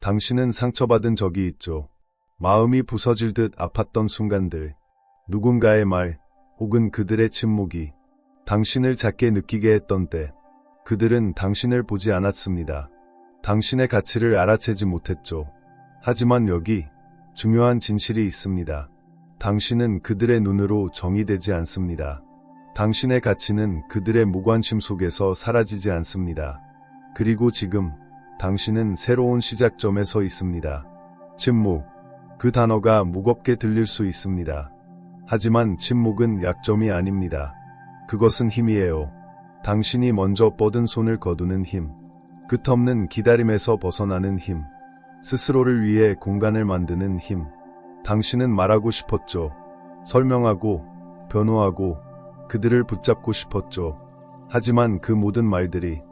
당신은 상처받은 적이 있죠. 마음이 부서질 듯 아팠던 순간들. 누군가의 말, 혹은 그들의 침묵이 당신을 작게 느끼게 했던 때. 그들은 당신을 보지 않았습니다. 당신의 가치를 알아채지 못했죠. 하지만 여기 중요한 진실이 있습니다. 당신은 그들의 눈으로 정의되지 않습니다. 당신의 가치는 그들의 무관심 속에서 사라지지 않습니다. 그리고 지금 당신은 새로운 시작점에 서 있습니다. 침묵. 그 단어가 무겁게 들릴 수 있습니다. 하지만 침묵은 약점이 아닙니다. 그것은 힘이에요. 당신이 먼저 뻗은 손을 거두는 힘. 끝없는 기다림에서 벗어나는 힘. 스스로를 위해 공간을 만드는 힘. 당신은 말하고 싶었죠. 설명하고, 변호하고, 그들을 붙잡고 싶었죠. 하지만 그 모든 말들이,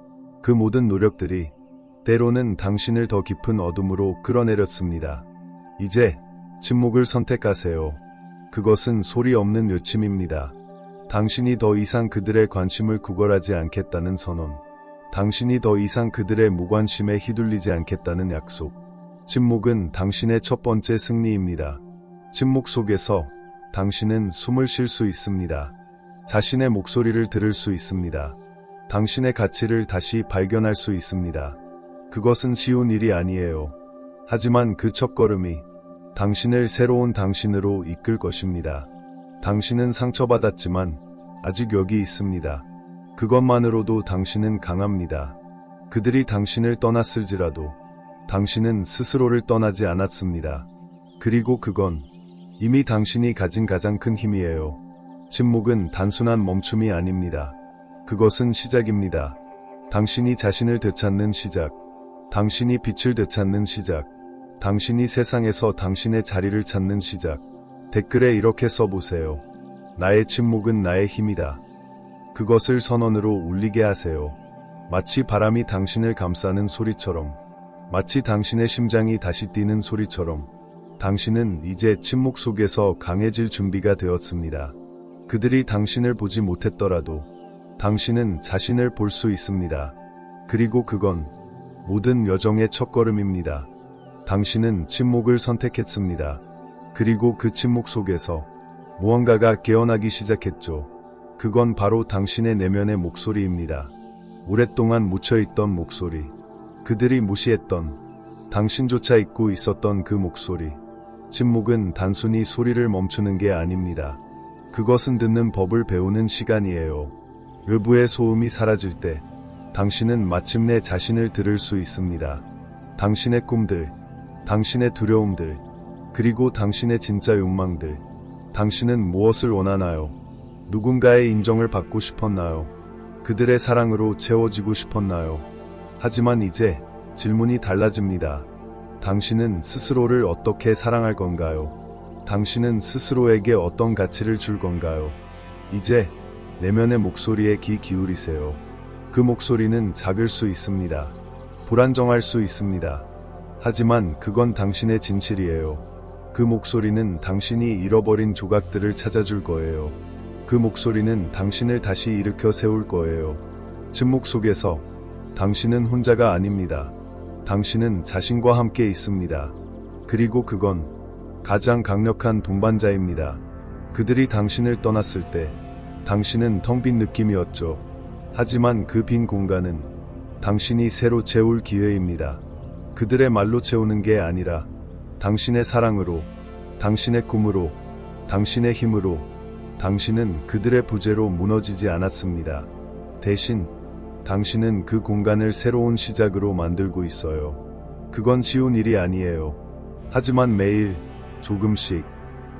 그 모든 노력들이 때로는 당신을 더 깊은 어둠으로 끌어내렸습니다. 이제 침묵을 선택하세요. 그것은 소리 없는 요침입니다. 당신이 더 이상 그들의 관심을 구걸하지 않겠다는 선언. 당신이 더 이상 그들의 무관심에 휘둘리지 않겠다는 약속. 침묵은 당신의 첫 번째 승리입니다. 침묵 속에서 당신은 숨을 쉴 수 있습니다. 자신의 목소리를 들을 수 있습니다. 당신의 가치를 다시 발견할 수 있습니다. 그것은 쉬운 일이 아니에요. 하지만 그 첫걸음이 당신을 새로운 당신으로 이끌 것입니다. 당신은 상처받았지만 아직 여기 있습니다. 그것만으로도 당신은 강합니다. 그들이 당신을 떠났을지라도 당신은 스스로를 떠나지 않았습니다. 그리고 그건 이미 당신이 가진 가장 큰 힘이에요. 침묵은 단순한 멈춤이 아닙니다. 그것은 시작입니다. 당신이 자신을 되찾는 시작. 당신이 빛을 되찾는 시작. 당신이 세상에서 당신의 자리를 찾는 시작. 댓글에 이렇게 써보세요. 나의 침묵은 나의 힘이다. 그것을 선언으로 울리게 하세요. 마치 바람이 당신을 감싸는 소리처럼, 마치 당신의 심장이 다시 뛰는 소리처럼, 당신은 이제 침묵 속에서 강해질 준비가 되었습니다. 그들이 당신을 보지 못했더라도 당신은 자신을 볼 수 있습니다. 그리고 그건 모든 여정의 첫걸음입니다. 당신은 침묵을 선택했습니다. 그리고 그 침묵 속에서 무언가가 깨어나기 시작했죠. 그건 바로 당신의 내면의 목소리입니다. 오랫동안 묻혀있던 목소리. 그들이 무시했던, 당신조차 잊고 있었던 그 목소리. 침묵은 단순히 소리를 멈추는 게 아닙니다. 그것은 듣는 법을 배우는 시간이에요. 외부의 소음이 사라질 때 당신은 마침내 자신을 들을 수 있습니다. 당신의 꿈들, 당신의 두려움들, 그리고 당신의 진짜 욕망들. 당신은 무엇을 원하나요? 누군가의 인정을 받고 싶었나요? 그들의 사랑으로 채워지고 싶었나요? 하지만 이제 질문이 달라집니다. 당신은 스스로를 어떻게 사랑할 건가요? 당신은 스스로에게 어떤 가치를 줄 건가요? 이제 내면의 목소리에 귀 기울이세요. 그 목소리는 작을 수 있습니다. 불안정할 수 있습니다. 하지만 그건 당신의 진실이에요. 그 목소리는 당신이 잃어버린 조각들을 찾아줄 거예요. 그 목소리는 당신을 다시 일으켜 세울 거예요. 침묵 속에서 당신은 혼자가 아닙니다. 당신은 자신과 함께 있습니다. 그리고 그건 가장 강력한 동반자입니다. 그들이 당신을 떠났을 때 당신은 텅 빈 느낌이었죠. 하지만 그 빈 공간은 당신이 새로 채울 기회입니다. 그들의 말로 채우는 게 아니라 당신의 사랑으로, 당신의 꿈으로, 당신의 힘으로. 당신은 그들의 부재로 무너지지 않았습니다. 대신 당신은 그 공간을 새로운 시작으로 만들고 있어요. 그건 쉬운 일이 아니에요. 하지만 매일 조금씩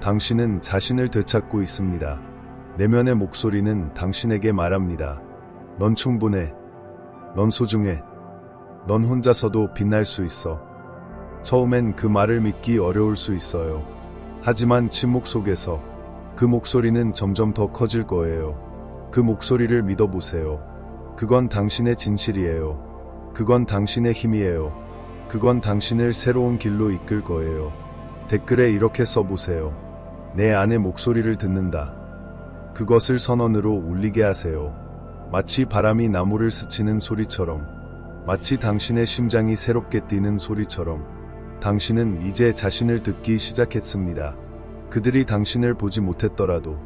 당신은 자신을 되찾고 있습니다. 내면의 목소리는 당신에게 말합니다. 넌 충분해. 넌 소중해. 넌 혼자서도 빛날 수 있어. 처음엔 그 말을 믿기 어려울 수 있어요. 하지만 침묵 속에서 그 목소리는 점점 더 커질 거예요. 그 목소리를 믿어보세요. 그건 당신의 진실이에요. 그건 당신의 힘이에요. 그건 당신을 새로운 길로 이끌 거예요. 댓글에 이렇게 써보세요. 내 안의 목소리를 듣는다. 그것을 선언으로 울리게 하세요. 마치 바람이 나무를 스치는 소리처럼, 마치 당신의 심장이 새롭게 뛰는 소리처럼. 당신은 이제 자신을 듣기 시작했습니다. 그들이 당신을 보지 못했더라도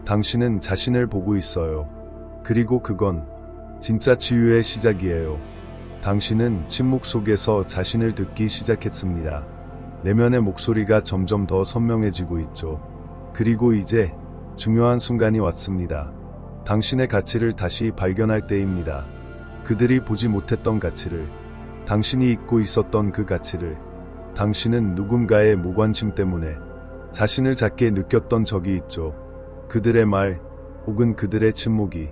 당신은 자신을 보고 있어요. 그리고 그건 진짜 치유의 시작이에요. 당신은 침묵 속에서 자신을 듣기 시작했습니다. 내면의 목소리가 점점 더 선명해지고 있죠. 그리고 이제 중요한 순간이 왔습니다. 당신의 가치를 다시 발견할 때입니다. 그들이 보지 못했던 가치를, 당신이 잊고 있었던 그 가치를. 당신은 누군가의 무관심 때문에 자신을 작게 느꼈던 적이 있죠. 그들의 말 혹은 그들의 침묵이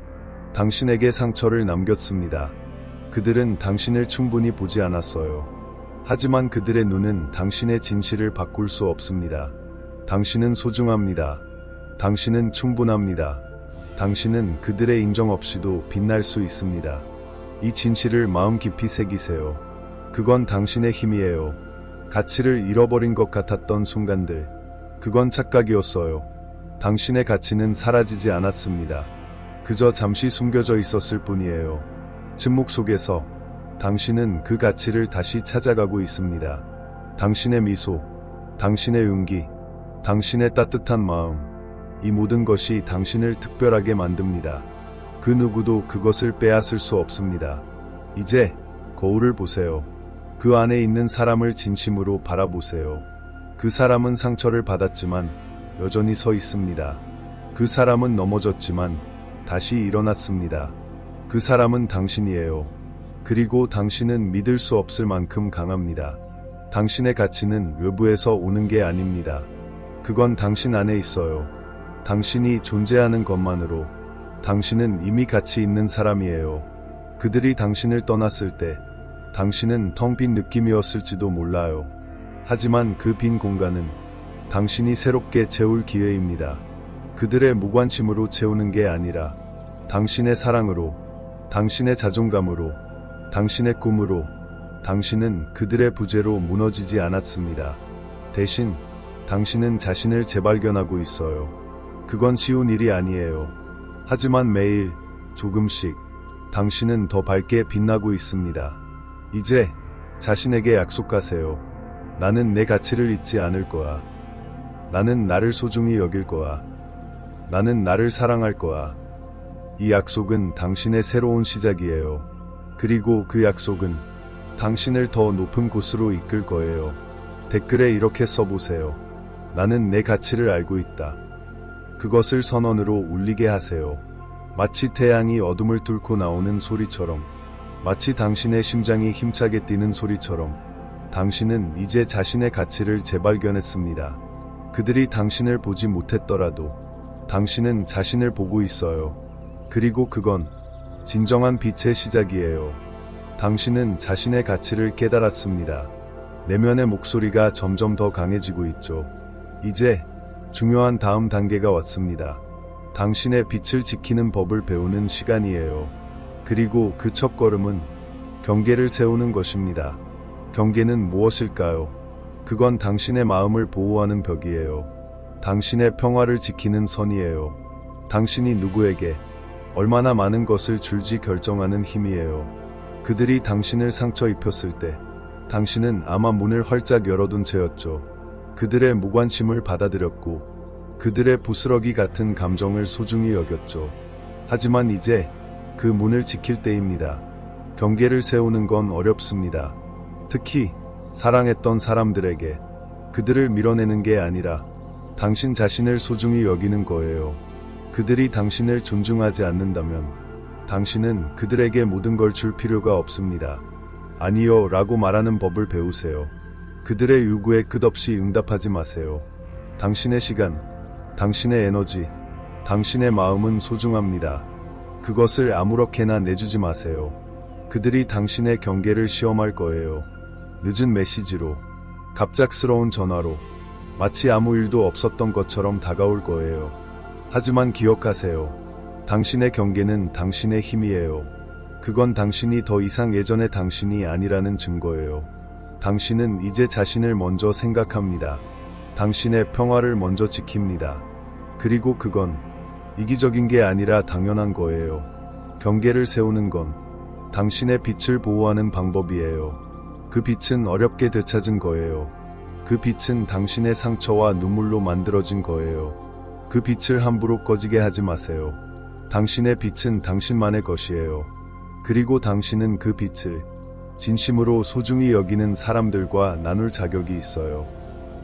당신에게 상처를 남겼습니다. 그들은 당신을 충분히 보지 않았어요. 하지만 그들의 눈은 당신의 진실을 바꿀 수 없습니다. 당신은 소중합니다. 당신은 충분합니다. 당신은 그들의 인정 없이도 빛날 수 있습니다. 이 진실을 마음 깊이 새기세요. 그건 당신의 힘이에요. 가치를 잃어버린 것 같았던 순간들, 그건 착각이었어요. 당신의 가치는 사라지지 않았습니다. 그저 잠시 숨겨져 있었을 뿐이에요. 침묵 속에서 당신은 그 가치를 다시 찾아가고 있습니다. 당신의 미소, 당신의 용기, 당신의 따뜻한 마음, 이 모든 것이 당신을 특별하게 만듭니다. 그 누구도 그것을 빼앗을 수 없습니다. 이제 거울을 보세요. 그 안에 있는 사람을 진심으로 바라보세요. 그 사람은 상처를 받았지만 여전히 서 있습니다. 그 사람은 넘어졌지만 다시 일어났습니다. 그 사람은 당신이에요. 그리고 당신은 믿을 수 없을 만큼 강합니다. 당신의 가치는 외부에서 오는 게 아닙니다. 그건 당신 안에 있어요. 당신이 존재하는 것만으로 당신은 이미 가치 있는 사람이에요. 그들이 당신을 떠났을 때 당신은 텅 빈 느낌이었을지도 몰라요. 하지만 그 빈 공간은 당신이 새롭게 채울 기회입니다. 그들의 무관심으로 채우는 게 아니라 당신의 사랑으로, 당신의 자존감으로, 당신의 꿈으로. 당신은 그들의 부재로 무너지지 않았습니다. 대신 당신은 자신을 재발견하고 있어요. 그건 쉬운 일이 아니에요. 하지만 매일 조금씩 당신은 더 밝게 빛나고 있습니다. 이제 자신에게 약속하세요. 나는 내 가치를 잊지 않을 거야. 나는 나를 소중히 여길 거야. 나는 나를 사랑할 거야. 이 약속은 당신의 새로운 시작이에요. 그리고 그 약속은 당신을 더 높은 곳으로 이끌 거예요. 댓글에 이렇게 써보세요. 나는 내 가치를 알고 있다. 그것을 선언으로 울리게 하세요. 마치 태양이 어둠을 뚫고 나오는 소리처럼, 마치 당신의 심장이 힘차게 뛰는 소리처럼, 당신은 이제 자신의 가치를 재발견했습니다. 그들이 당신을 보지 못했더라도 당신은 자신을 보고 있어요. 그리고 그건 진정한 빛의 시작이에요. 당신은 자신의 가치를 깨달았습니다. 내면의 목소리가 점점 더 강해지고 있죠. 이제 중요한 다음 단계가 왔습니다. 당신의 빛을 지키는 법을 배우는 시간이에요. 그리고 그 첫걸음은 경계를 세우는 것입니다. 경계는 무엇일까요? 그건 당신의 마음을 보호하는 벽이에요. 당신의 평화를 지키는 선이에요. 당신이 누구에게 얼마나 많은 것을 줄지 결정하는 힘이에요. 그들이 당신을 상처 입혔을 때 당신은 아마 문을 활짝 열어둔 채였죠. 그들의 무관심을 받아들였고 그들의 부스러기 같은 감정을 소중히 여겼죠. 하지만 이제 그 문을 지킬 때입니다. 경계를 세우는 건 어렵습니다. 특히 사랑했던 사람들에게. 그들을 밀어내는 게 아니라 당신 자신을 소중히 여기는 거예요. 그들이 당신을 존중하지 않는다면 당신은 그들에게 모든 걸 줄 필요가 없습니다. 아니요 라고 말하는 법을 배우세요. 그들의 요구에 끝없이 응답하지 마세요. 당신의 시간, 당신의 에너지, 당신의 마음은 소중합니다. 그것을 아무렇게나 내주지 마세요. 그들이 당신의 경계를 시험할 거예요. 늦은 메시지로, 갑작스러운 전화로, 마치 아무 일도 없었던 것처럼 다가올 거예요. 하지만 기억하세요. 당신의 경계는 당신의 힘이에요. 그건 당신이 더 이상 예전의 당신이 아니라는 증거예요. 당신은 이제 자신을 먼저 생각합니다. 당신의 평화를 먼저 지킵니다. 그리고 그건 이기적인 게 아니라 당연한 거예요. 경계를 세우는 건 당신의 빛을 보호하는 방법이에요. 그 빛은 어렵게 되찾은 거예요. 그 빛은 당신의 상처와 눈물로 만들어진 거예요. 그 빛을 함부로 꺼지게 하지 마세요. 당신의 빛은 당신만의 것이에요. 그리고 당신은 그 빛을 진심으로 소중히 여기는 사람들과 나눌 자격이 있어요.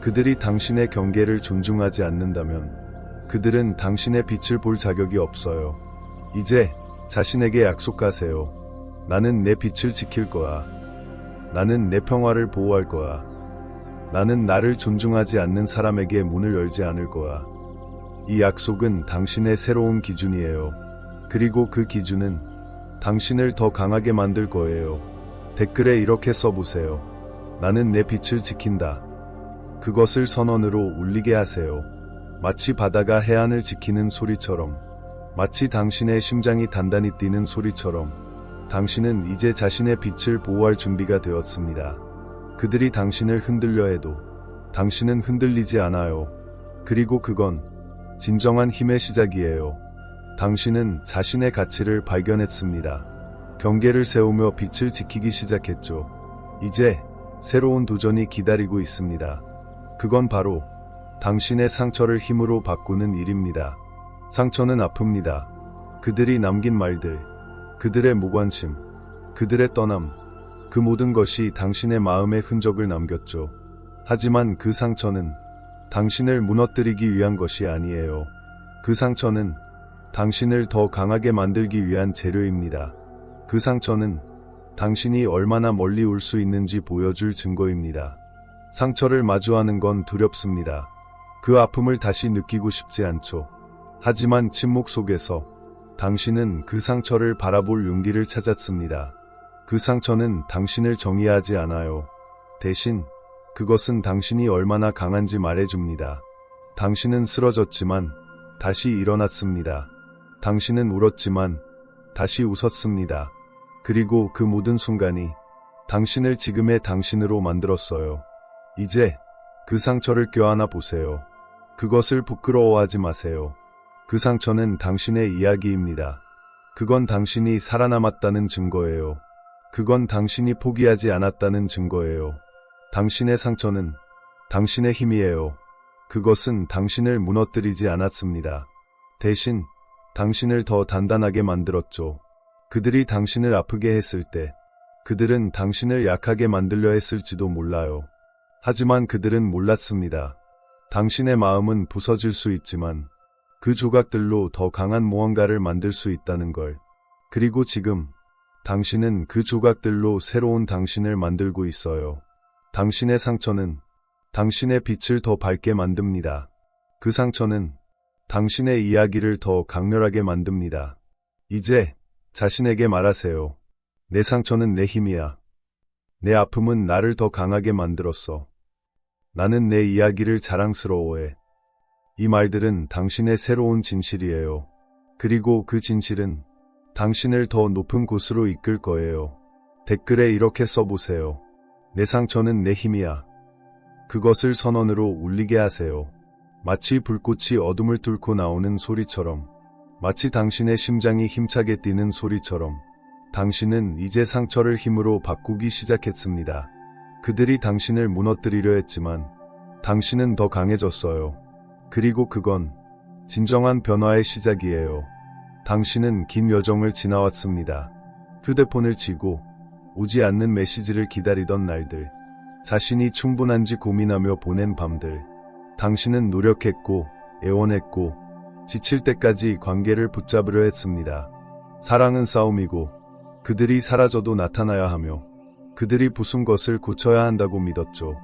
그들이 당신의 경계를 존중하지 않는다면 그들은 당신의 빛을 볼 자격이 없어요. 이제 자신에게 약속하세요. 나는 내 빛을 지킬 거야. 나는 내 평화를 보호할 거야. 나는 나를 존중하지 않는 사람에게 문을 열지 않을 거야. 이 약속은 당신의 새로운 기준이에요. 그리고 그 기준은 당신을 더 강하게 만들 거예요. 댓글에 이렇게 써보세요. 나는 내 빛을 지킨다. 그것을 선언으로 울리게 하세요. 마치 바다가 해안을 지키는 소리처럼, 마치 당신의 심장이 단단히 뛰는 소리처럼, 당신은 이제 자신의 빛을 보호할 준비가 되었습니다. 그들이 당신을 흔들려 해도 당신은 흔들리지 않아요. 그리고 그건 진정한 힘의 시작이에요. 당신은 자신의 가치를 발견했습니다. 경계를 세우며 빛을 지키기 시작했죠. 이제 새로운 도전이 기다리고 있습니다. 그건 바로 당신의 상처를 힘으로 바꾸는 일입니다. 상처는 아픕니다. 그들이 남긴 말들, 그들의 무관심, 그들의 떠남, 그 모든 것이 당신의 마음에 흔적을 남겼죠. 하지만 그 상처는 당신을 무너뜨리기 위한 것이 아니에요. 그 상처는 당신을 더 강하게 만들기 위한 재료입니다. 그 상처는 당신이 얼마나 멀리 올 수 있는지 보여줄 증거입니다. 상처를 마주하는 건 두렵습니다. 그 아픔을 다시 느끼고 싶지 않죠. 하지만 침묵 속에서 당신은 그 상처를 바라볼 용기를 찾았습니다. 그 상처는 당신을 정의하지 않아요. 대신 그것은 당신이 얼마나 강한지 말해줍니다. 당신은 쓰러졌지만 다시 일어났습니다. 당신은 울었지만 다시 웃었습니다. 그리고 그 모든 순간이 당신을 지금의 당신으로 만들었어요. 이제 그 상처를 껴안아 보세요. 그것을 부끄러워하지 마세요. 그 상처는 당신의 이야기입니다. 그건 당신이 살아남았다는 증거예요. 그건 당신이 포기하지 않았다는 증거예요. 당신의 상처는 당신의 힘이에요. 그것은 당신을 무너뜨리지 않았습니다. 대신 당신을 더 단단하게 만들었죠. 그들이 당신을 아프게 했을 때 그들은 당신을 약하게 만들려 했을지도 몰라요. 하지만 그들은 몰랐습니다. 당신의 마음은 부서질 수 있지만 그 조각들로 더 강한 무언가를 만들 수 있다는 걸. 그리고 지금 당신은 그 조각들로 새로운 당신을 만들고 있어요. 당신의 상처는 당신의 빛을 더 밝게 만듭니다. 그 상처는 당신의 이야기를 더 강렬하게 만듭니다. 이제 자신에게 말하세요. 내 상처는 내 힘이야. 내 아픔은 나를 더 강하게 만들었어. 나는 내 이야기를 자랑스러워해. 이 말들은 당신의 새로운 진실이에요. 그리고 그 진실은 당신을 더 높은 곳으로 이끌 거예요. 댓글에 이렇게 써보세요. 내 상처는 내 힘이야. 그것을 선언으로 울리게 하세요. 마치 불꽃이 어둠을 뚫고 나오는 소리처럼, 마치 당신의 심장이 힘차게 뛰는 소리처럼, 당신은 이제 상처를 힘으로 바꾸기 시작했습니다. 그들이 당신을 무너뜨리려 했지만 당신은 더 강해졌어요. 그리고 그건 진정한 변화의 시작이에요. 당신은 긴 여정을 지나왔습니다. 휴대폰을 쥐고 오지 않는 메시지를 기다리던 날들, 자신이 충분한지 고민하며 보낸 밤들, 당신은 노력했고 애원했고 지칠 때까지 관계를 붙잡으려 했습니다. 사랑은 싸움이고 그들이 사라져도 나타나야 하며 그들이 부순 것을 고쳐야 한다고 믿었죠.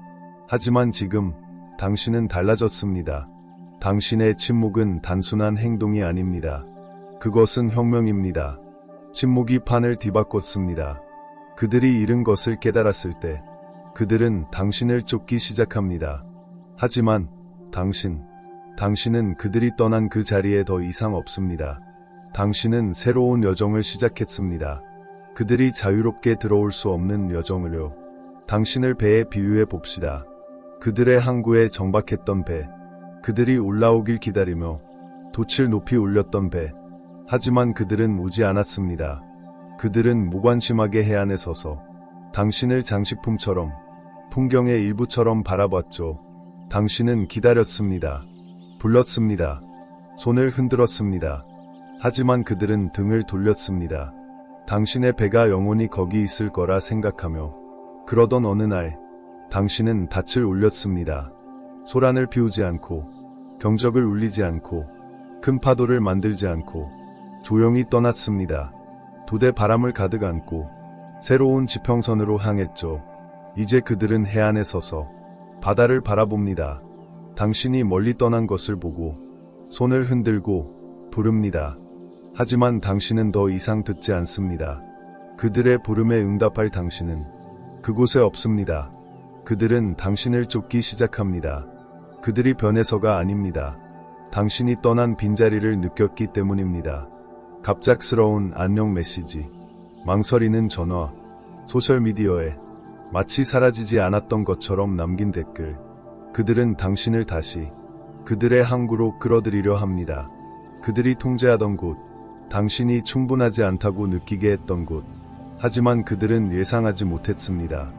하지만 지금 당신은 달라졌습니다. 당신의 침묵은 단순한 행동이 아닙니다. 그것은 혁명입니다. 침묵이 판을 뒤바꿨습니다. 그들이 잃은 것을 깨달았을 때 그들은 당신을 쫓기 시작합니다. 하지만 당신은 그들이 떠난 그 자리에 더 이상 없습니다. 당신은 새로운 여정을 시작했습니다. 그들이 자유롭게 들어올 수 없는 여정을요. 당신을 배에 비유해 봅시다. 그들의 항구에 정박했던 배, 그들이 올라오길 기다리며 돛을 높이 올렸던 배. 하지만 그들은 오지 않았습니다. 그들은 무관심하게 해안에 서서 당신을 장식품처럼, 풍경의 일부처럼 바라봤죠. 당신은 기다렸습니다. 불렀습니다. 손을 흔들었습니다. 하지만 그들은 등을 돌렸습니다. 당신의 배가 영원히 거기 있을 거라 생각하며. 그러던 어느 날, 당신은 닻을 올렸습니다. 소란을 피우지 않고, 경적을 울리지 않고, 큰 파도를 만들지 않고, 조용히 떠났습니다. 두 대 바람을 가득 안고, 새로운 지평선으로 향했죠. 이제 그들은 해안에 서서, 바다를 바라봅니다. 당신이 멀리 떠난 것을 보고, 손을 흔들고, 부릅니다. 하지만 당신은 더 이상 듣지 않습니다. 그들의 부름에 응답할 당신은 그곳에 없습니다. 그들은 당신을 쫓기 시작합니다. 그들이 변해서가 아닙니다. 당신이 떠난 빈자리를 느꼈기 때문입니다. 갑작스러운 안녕 메시지, 망설이는 전화, 소셜미디어에 마치 사라지지 않았던 것처럼 남긴 댓글. 그들은 당신을 다시 그들의 항구로 끌어들이려 합니다. 그들이 통제하던 곳, 당신이 충분하지 않다고 느끼게 했던 곳. 하지만 그들은 예상하지 못했습니다.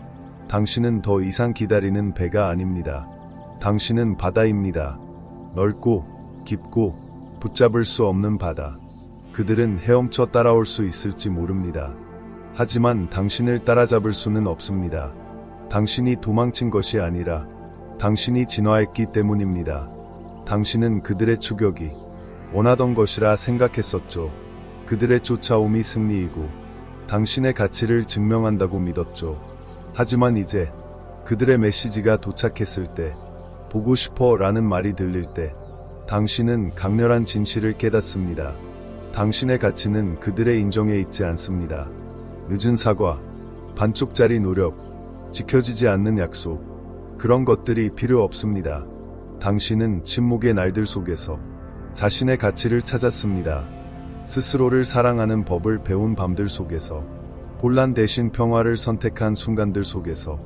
당신은 더 이상 기다리는 배가 아닙니다. 당신은 바다입니다. 넓고 깊고 붙잡을 수 없는 바다. 그들은 헤엄쳐 따라올 수 있을지 모릅니다. 하지만 당신을 따라잡을 수는 없습니다. 당신이 도망친 것이 아니라 당신이 진화했기 때문입니다. 당신은 그들의 추격이 원하던 것이라 생각했었죠. 그들의 쫓아옴이 승리이고 당신의 가치를 증명한다고 믿었죠. 하지만 이제 그들의 메시지가 도착했을 때, 보고 싶어 라는 말이 들릴 때, 당신은 강렬한 진실을 깨닫습니다. 당신의 가치는 그들의 인정에 있지 않습니다. 늦은 사과, 반쪽짜리 노력, 지켜지지 않는 약속, 그런 것들이 필요 없습니다. 당신은 침묵의 날들 속에서 자신의 가치를 찾았습니다. 스스로를 사랑하는 법을 배운 밤들 속에서, 혼란 대신 평화를 선택한 순간들 속에서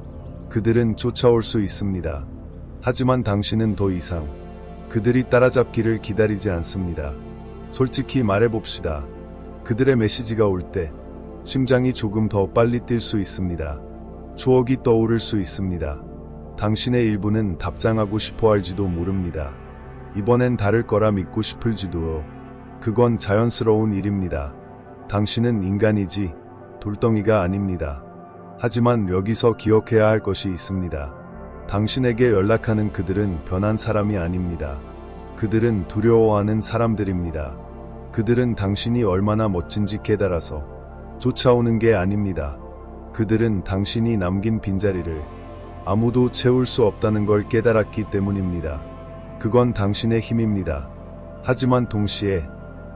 그들은 쫓아올 수 있습니다. 하지만 당신은 더 이상 그들이 따라잡기를 기다리지 않습니다. 솔직히 말해봅시다. 그들의 메시지가 올 때 심장이 조금 더 빨리 뛸 수 있습니다. 추억이 떠오를 수 있습니다. 당신의 일부는 답장하고 싶어 할지도 모릅니다. 이번엔 다를 거라 믿고 싶을지도요. 그건 자연스러운 일입니다. 당신은 인간이지 돌덩이가 아닙니다. 하지만 여기서 기억해야 할 것이 있습니다. 당신에게 연락하는 그들은 변한 사람이 아닙니다. 그들은 두려워하는 사람들입니다. 그들은 당신이 얼마나 멋진지 깨달아서 쫓아오는 게 아닙니다. 그들은 당신이 남긴 빈자리를 아무도 채울 수 없다는 걸 깨달았기 때문입니다. 그건 당신의 힘입니다. 하지만 동시에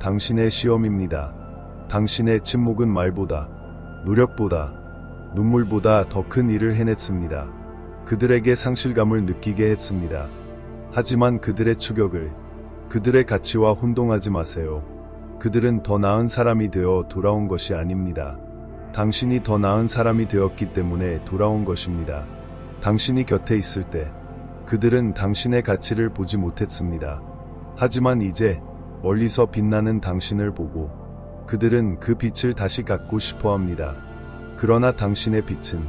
당신의 시험입니다. 당신의 침묵은 말보다, 노력보다, 눈물보다 더 큰 일을 해냈습니다. 그들에게 상실감을 느끼게 했습니다. 하지만 그들의 추격을, 그들의 가치와 혼동하지 마세요. 그들은 더 나은 사람이 되어 돌아온 것이 아닙니다. 당신이 더 나은 사람이 되었기 때문에 돌아온 것입니다. 당신이 곁에 있을 때 그들은 당신의 가치를 보지 못했습니다. 하지만 이제 멀리서 빛나는 당신을 보고 그들은 그 빛을 다시 갖고 싶어 합니다. 그러나 당신의 빛은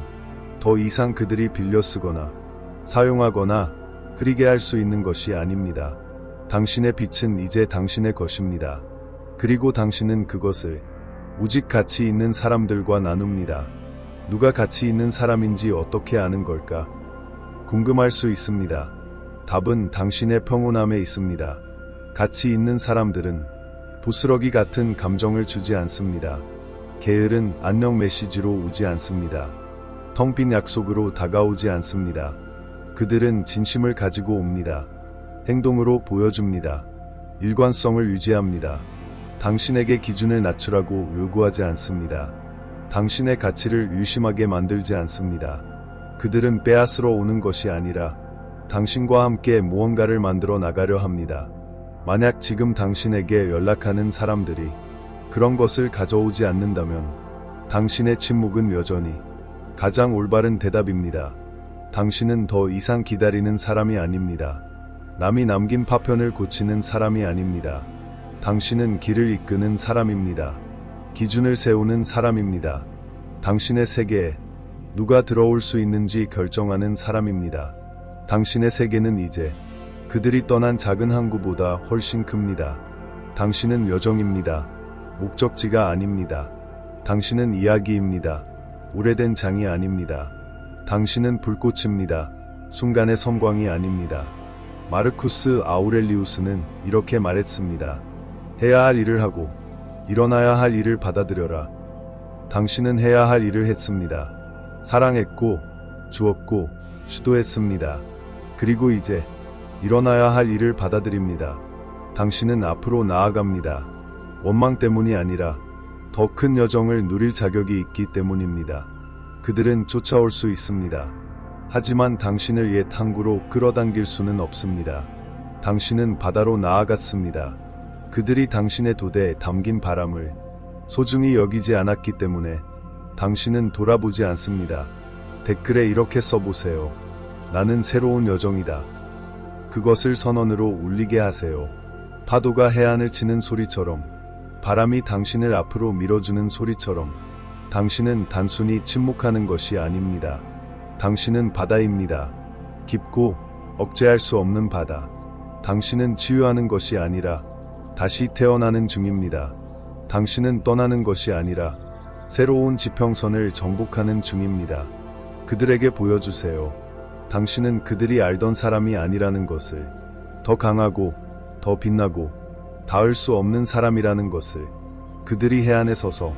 더 이상 그들이 빌려 쓰거나 사용하거나 흐리게 할 수 있는 것이 아닙니다. 당신의 빛은 이제 당신의 것입니다. 그리고 당신은 그것을 오직 가치 있는 사람들과 나눕니다. 누가 가치 있는 사람인지 어떻게 아는 걸까? 궁금할 수 있습니다. 답은 당신의 평온함에 있습니다. 가치 있는 사람들은 부스러기 같은 감정을 주지 않습니다. 게으른 안녕 메시지로 오지 않습니다. 텅 빈 약속으로 다가오지 않습니다. 그들은 진심을 가지고 옵니다. 행동으로 보여줍니다. 일관성을 유지합니다. 당신에게 기준을 낮추라고 요구하지 않습니다. 당신의 가치를 유심하게 만들지 않습니다. 그들은 빼앗으러 오는 것이 아니라 당신과 함께 무언가를 만들어 나가려 합니다. 만약 지금 당신에게 연락하는 사람들이 그런 것을 가져오지 않는다면 당신의 침묵은 여전히 가장 올바른 대답입니다. 당신은 더 이상 기다리는 사람이 아닙니다. 남이 남긴 파편을 고치는 사람이 아닙니다. 당신은 길을 이끄는 사람입니다. 기준을 세우는 사람입니다. 당신의 세계에 누가 들어올 수 있는지 결정하는 사람입니다. 당신의 세계는 이제 그들이 떠난 작은 항구보다 훨씬 큽니다. 당신은 여정입니다. 목적지가 아닙니다. 당신은 이야기입니다. 오래된 장이 아닙니다. 당신은 불꽃입니다. 순간의 섬광이 아닙니다. 마르쿠스 아우렐리우스는 이렇게 말했습니다. 해야 할 일을 하고 일어나야 할 일을 받아들여라. 당신은 해야 할 일을 했습니다. 사랑했고 주었고 시도했습니다. 그리고 이제 일어나야 할 일을 받아들입니다. 당신은 앞으로 나아갑니다. 원망 때문이 아니라 더 큰 여정을 누릴 자격이 있기 때문입니다. 그들은 쫓아올 수 있습니다. 하지만 당신을 옛 항구로 끌어당길 수는 없습니다. 당신은 바다로 나아갔습니다. 그들이 당신의 도대에 담긴 바람을 소중히 여기지 않았기 때문에 당신은 돌아보지 않습니다. 댓글에 이렇게 써보세요. 나는 새로운 여정이다. 그것을 선언으로 울리게 하세요. 파도가 해안을 치는 소리처럼, 바람이 당신을 앞으로 밀어주는 소리처럼, 당신은 단순히 침묵하는 것이 아닙니다. 당신은 바다입니다. 깊고 억제할 수 없는 바다. 당신은 치유하는 것이 아니라 다시 태어나는 중입니다. 당신은 떠나는 것이 아니라 새로운 지평선을 정복하는 중입니다. 그들에게 보여주세요. 당신은 그들이 알던 사람이 아니라는 것을, 더 강하고 더 빛나고 닿을 수 없는 사람이라는 것을. 그들이 해안에 서서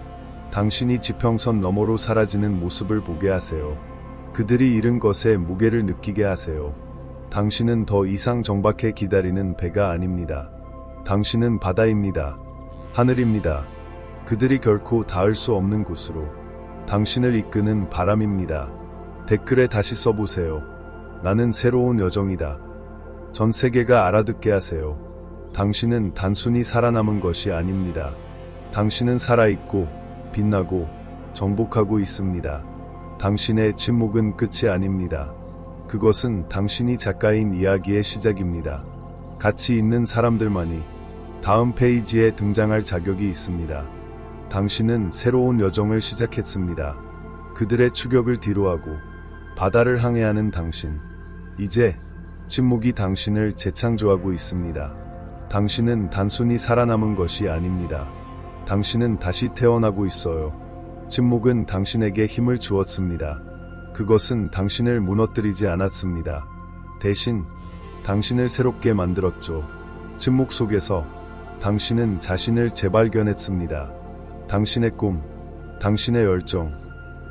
당신이 지평선 너머로 사라지는 모습을 보게 하세요. 그들이 잃은 것의 무게를 느끼게 하세요. 당신은 더 이상 정박해 기다리는 배가 아닙니다. 당신은 바다입니다. 하늘입니다. 그들이 결코 닿을 수 없는 곳으로 당신을 이끄는 바람입니다. 댓글에 다시 써보세요. 나는 새로운 여정이다. 전 세계가 알아듣게 하세요. 당신은 단순히 살아남은 것이 아닙니다. 당신은 살아있고 빛나고 정복하고 있습니다. 당신의 침묵은 끝이 아닙니다. 그것은 당신이 작가인 이야기의 시작입니다. 가치 있는 사람들만이 다음 페이지에 등장할 자격이 있습니다. 당신은 새로운 여정을 시작했습니다. 그들의 추격을 뒤로하고 바다를 항해하는 당신. 이제 침묵이 당신을 재창조하고 있습니다. 당신은 단순히 살아남은 것이 아닙니다. 당신은 다시 태어나고 있어요. 침묵은 당신에게 힘을 주었습니다. 그것은 당신을 무너뜨리지 않았습니다. 대신 당신을 새롭게 만들었죠. 침묵 속에서 당신은 자신을 재발견했습니다. 당신의 꿈, 당신의 열정,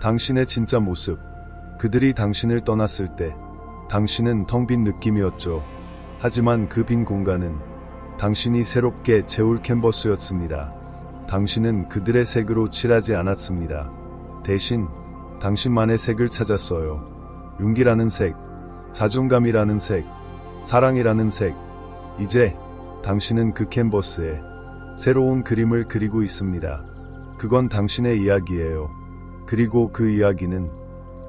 당신의 진짜 모습. 그들이 당신을 떠났을 때 당신은 텅 빈 느낌이었죠. 하지만 그 빈 공간은 당신이 새롭게 채울 캔버스였습니다. 당신은 그들의 색으로 칠하지 않았습니다. 대신 당신만의 색을 찾았어요. 용기라는 색, 자존감이라는 색, 사랑이라는 색. 이제 당신은 그 캔버스에 새로운 그림을 그리고 있습니다. 그건 당신의 이야기예요. 그리고 그 이야기는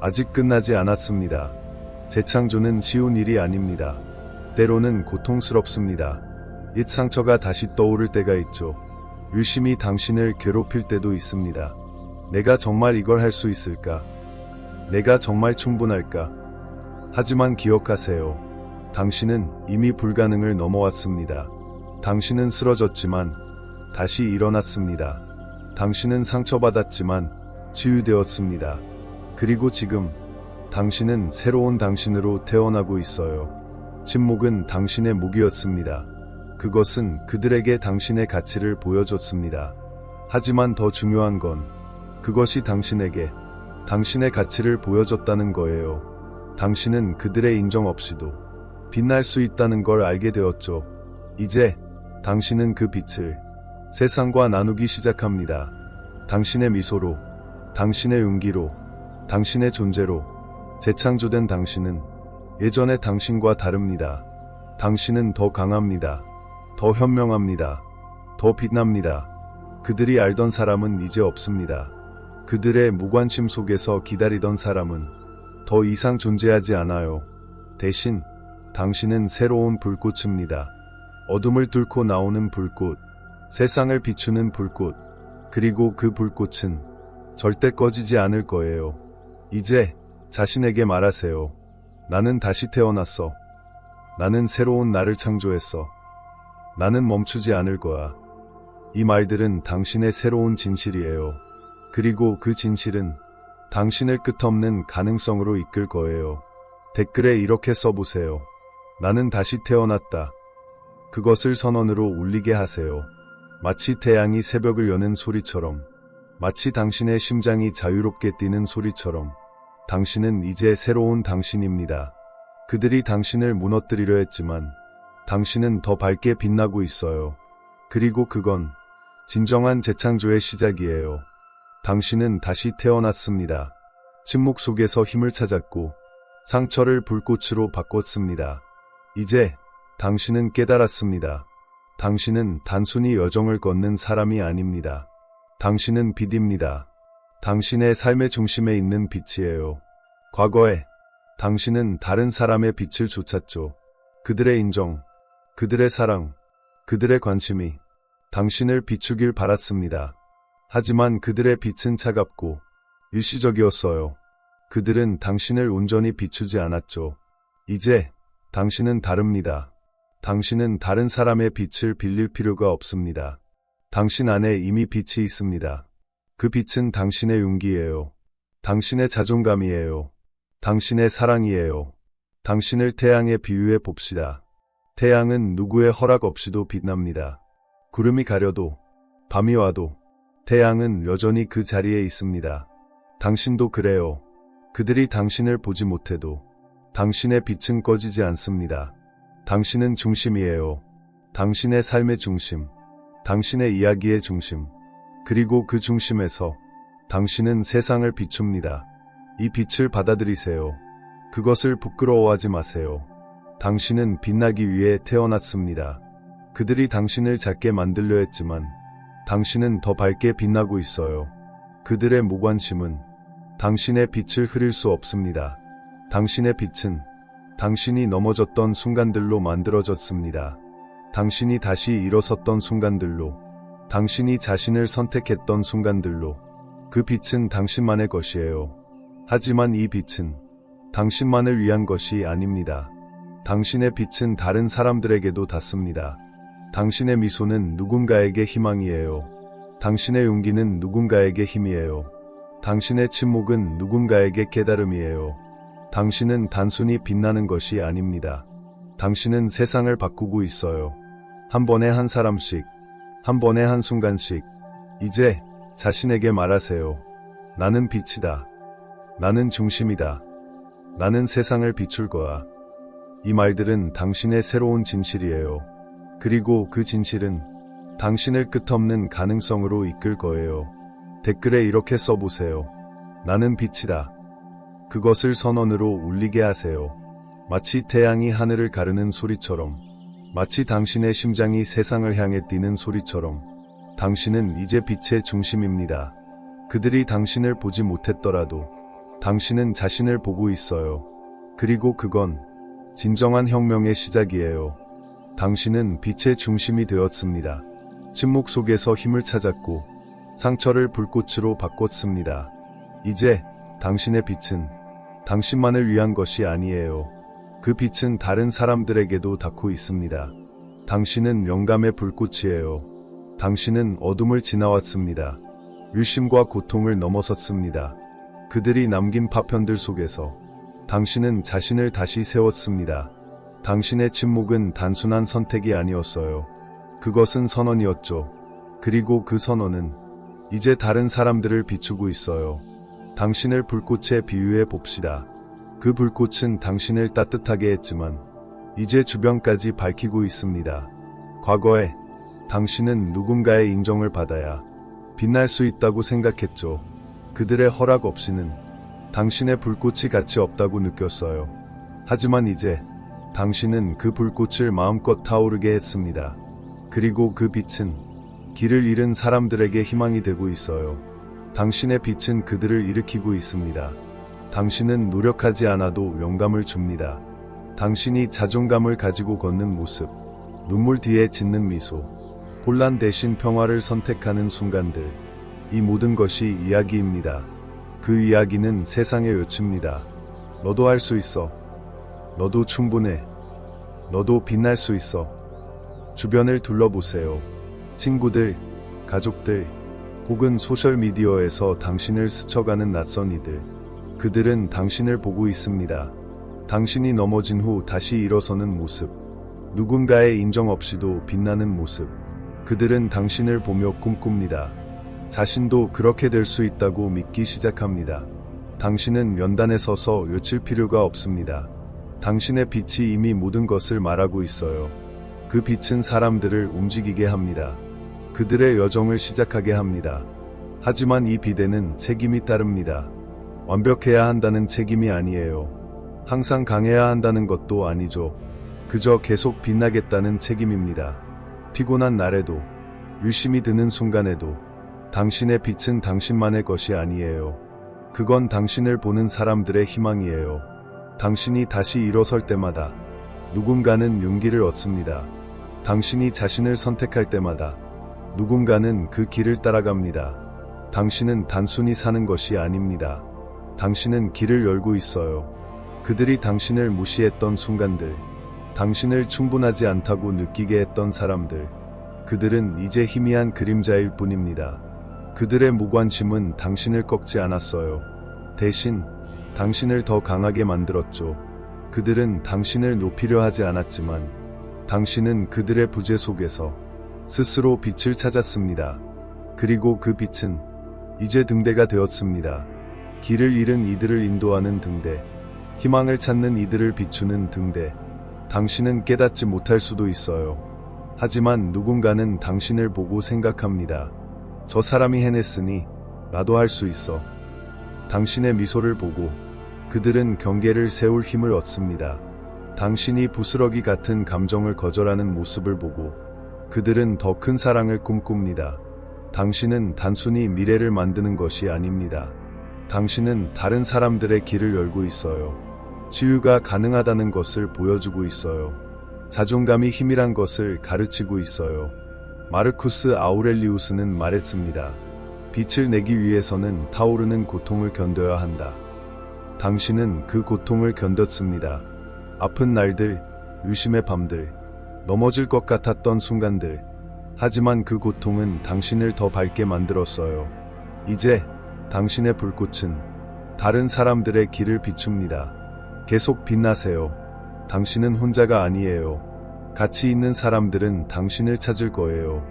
아직 끝나지 않았습니다. 재창조는 쉬운 일이 아닙니다. 때로는 고통스럽습니다. 옛 상처가 다시 떠오를 때가 있죠. 유심히 당신을 괴롭힐 때도 있습니다. 내가 정말 이걸 할 수 있을까? 내가 정말 충분할까? 하지만 기억하세요. 당신은 이미 불가능을 넘어왔습니다. 당신은 쓰러졌지만 다시 일어났습니다. 당신은 상처받았지만 치유되었습니다. 그리고 지금 당신은 새로운 당신으로 태어나고 있어요. 침묵은 당신의 무기였습니다. 그것은 그들에게 당신의 가치를 보여줬습니다. 하지만 더 중요한 건 그것이 당신에게 당신의 가치를 보여줬다는 거예요. 당신은 그들의 인정 없이도 빛날 수 있다는 걸 알게 되었죠. 이제 당신은 그 빛을 세상과 나누기 시작합니다. 당신의 미소로, 당신의 용기로, 당신의 존재로. 재창조된 당신은 예전의 당신과 다릅니다. 당신은 더 강합니다. 더 현명합니다. 더 빛납니다. 그들이 알던 사람은 이제 없습니다. 그들의 무관심 속에서 기다리던 사람은 더 이상 존재하지 않아요. 대신 당신은 새로운 불꽃입니다. 어둠을 뚫고 나오는 불꽃, 세상을 비추는 불꽃. 그리고 그 불꽃은 절대 꺼지지 않을 거예요. 이제 자신에게 말하세요. 나는 다시 태어났어. 나는 새로운 나를 창조했어. 나는 멈추지 않을 거야. 이 말들은 당신의 새로운 진실이에요. 그리고 그 진실은 당신을 끝없는 가능성으로 이끌 거예요. 댓글에 이렇게 써보세요. 나는 다시 태어났다. 그것을 선언으로 울리게 하세요. 마치 태양이 새벽을 여는 소리처럼, 마치 당신의 심장이 자유롭게 뛰는 소리처럼, 당신은 이제 새로운 당신입니다. 그들이 당신을 무너뜨리려 했지만, 당신은 더 밝게 빛나고 있어요. 그리고 그건 진정한 재창조의 시작이에요. 당신은 다시 태어났습니다. 침묵 속에서 힘을 찾았고, 상처를 불꽃으로 바꿨습니다. 이제 당신은 깨달았습니다. 당신은 단순히 여정을 걷는 사람이 아닙니다. 당신은 빛입니다. 당신의 삶의 중심에 있는 빛이에요. 과거에 당신은 다른 사람의 빛을 쫓았죠. 그들의 인정, 그들의 사랑, 그들의 관심이 당신을 비추길 바랐습니다. 하지만 그들의 빛은 차갑고 일시적이었어요. 그들은 당신을 온전히 비추지 않았죠. 이제 당신은 다릅니다. 당신은 다른 사람의 빛을 빌릴 필요가 없습니다. 당신 안에 이미 빛이 있습니다. 그 빛은 당신의 용기예요. 당신의 자존감이에요. 당신의 사랑이에요. 당신을 태양에 비유해 봅시다. 태양은 누구의 허락 없이도 빛납니다. 구름이 가려도, 밤이 와도 태양은 여전히 그 자리에 있습니다. 당신도 그래요. 그들이 당신을 보지 못해도 당신의 빛은 꺼지지 않습니다. 당신은 중심이에요. 당신의 삶의 중심, 당신의 이야기의 중심, 그리고 그 중심에서 당신은 세상을 비춥니다. 이 빛을 받아들이세요. 그것을 부끄러워하지 마세요. 당신은 빛나기 위해 태어났습니다. 그들이 당신을 작게 만들려 했지만 당신은 더 밝게 빛나고 있어요. 그들의 무관심은 당신의 빛을 흐릴 수 없습니다. 당신의 빛은 당신이 넘어졌던 순간들로 만들어졌습니다. 당신이 다시 일어섰던 순간들로, 당신이 자신을 선택했던 순간들로, 그 빛은 당신만의 것이에요. 하지만 이 빛은 당신만을 위한 것이 아닙니다. 당신의 빛은 다른 사람들에게도 닿습니다. 당신의 미소는 누군가에게 희망이에요. 당신의 용기는 누군가에게 힘이에요. 당신의 침묵은 누군가에게 깨달음이에요. 당신은 단순히 빛나는 것이 아닙니다. 당신은 세상을 바꾸고 있어요. 한 번에 한 사람씩, 한 번에 한 순간씩. 이제 자신에게 말하세요. 나는 빛이다. 나는 중심이다. 나는 세상을 비출 거야. 이 말들은 당신의 새로운 진실이에요. 그리고 그 진실은 당신을 끝없는 가능성으로 이끌 거예요. 댓글에 이렇게 써보세요. 나는 빛이다. 그것을 선언으로 울리게 하세요. 마치 태양이 하늘을 가르는 소리처럼, 마치 당신의 심장이 세상을 향해 뛰는 소리처럼, 당신은 이제 빛의 중심입니다. 그들이 당신을 보지 못했더라도 당신은 자신을 보고 있어요. 그리고 그건 진정한 혁명의 시작이에요. 당신은 빛의 중심이 되었습니다. 침묵 속에서 힘을 찾았고 상처를 불꽃으로 바꿨습니다. 이제 당신의 빛은 당신만을 위한 것이 아니에요. 그 빛은 다른 사람들에게도 닿고 있습니다. 당신은 영감의 불꽃이에요. 당신은 어둠을 지나왔습니다. 유심과 고통을 넘어섰습니다. 그들이 남긴 파편들 속에서 당신은 자신을 다시 세웠습니다. 당신의 침묵은 단순한 선택이 아니었어요. 그것은 선언이었죠. 그리고 그 선언은 이제 다른 사람들을 비추고 있어요. 당신을 불꽃에 비유해 봅시다. 그 불꽃은 당신을 따뜻하게 했지만 이제 주변까지 밝히고 있습니다. 과거에 당신은 누군가의 인정을 받아야 빛날 수 있다고 생각했죠. 그들의 허락 없이는 당신의 불꽃이 가치 없다고 느꼈어요. 하지만 이제 당신은 그 불꽃을 마음껏 타오르게 했습니다. 그리고 그 빛은 길을 잃은 사람들에게 희망이 되고 있어요. 당신의 빛은 그들을 일으키고 있습니다. 당신은 노력하지 않아도 영감을 줍니다. 당신이 자존감을 가지고 걷는 모습, 눈물 뒤에 짓는 미소, 혼란 대신 평화를 선택하는 순간들, 이 모든 것이 이야기입니다. 그 이야기는 세상에 외칩니다. 너도 할 수 있어. 너도 충분해. 너도 빛날 수 있어. 주변을 둘러보세요. 친구들, 가족들, 혹은 소셜미디어에서 당신을 스쳐가는 낯선 이들. 그들은 당신을 보고 있습니다. 당신이 넘어진 후 다시 일어서는 모습. 누군가의 인정 없이도 빛나는 모습. 그들은 당신을 보며 꿈꿉니다. 자신도 그렇게 될 수 있다고 믿기 시작합니다. 당신은 연단에 서서 외칠 필요가 없습니다. 당신의 빛이 이미 모든 것을 말하고 있어요. 그 빛은 사람들을 움직이게 합니다. 그들의 여정을 시작하게 합니다. 하지만 이 빛에는 책임이 따릅니다. 완벽해야 한다는 책임이 아니에요. 항상 강해야 한다는 것도 아니죠. 그저 계속 빛나겠다는 책임입니다. 피곤한 날에도, 유심히 드는 순간에도 당신의 빛은 당신만의 것이 아니에요. 그건 당신을 보는 사람들의 희망이에요. 당신이 다시 일어설 때마다 누군가는 용기를 얻습니다. 당신이 자신을 선택할 때마다 누군가는 그 길을 따라갑니다. 당신은 단순히 사는 것이 아닙니다. 당신은 길을 열고 있어요. 그들이 당신을 무시했던 순간들, 당신을 충분하지 않다고 느끼게 했던 사람들, 그들은 이제 희미한 그림자일 뿐입니다. 그들의 무관심은 당신을 꺾지 않았어요. 대신 당신을 더 강하게 만들었죠. 그들은 당신을 높이려 하지 않았지만 당신은 그들의 부재 속에서 스스로 빛을 찾았습니다. 그리고 그 빛은 이제 등대가 되었습니다. 길을 잃은 이들을 인도하는 등대, 희망을 찾는 이들을 비추는 등대. 당신은 깨닫지 못할 수도 있어요. 하지만 누군가는 당신을 보고 생각합니다. 저 사람이 해냈으니 나도 할 수 있어. 당신의 미소를 보고 그들은 경계를 세울 힘을 얻습니다. 당신이 부스러기 같은 감정을 거절하는 모습을 보고 그들은 더 큰 사랑을 꿈꿉니다. 당신은 단순히 미래를 만드는 것이 아닙니다. 당신은 다른 사람들의 길을 열고 있어요. 치유가 가능하다는 것을 보여주고 있어요. 자존감이 힘이란 것을 가르치고 있어요. 마르쿠스 아우렐리우스는 말했습니다. 빛을 내기 위해서는 타오르는 고통을 견뎌야 한다. 당신은 그 고통을 견뎠습니다. 아픈 날들, 유심의 밤들, 넘어질 것 같았던 순간들. 하지만 그 고통은 당신을 더 밝게 만들었어요. 이제 당신의 불꽃은 다른 사람들의 길을 비춥니다. 계속 빛나세요. 당신은 혼자가 아니에요. 가치 있는 사람들은 당신을 찾을 거예요.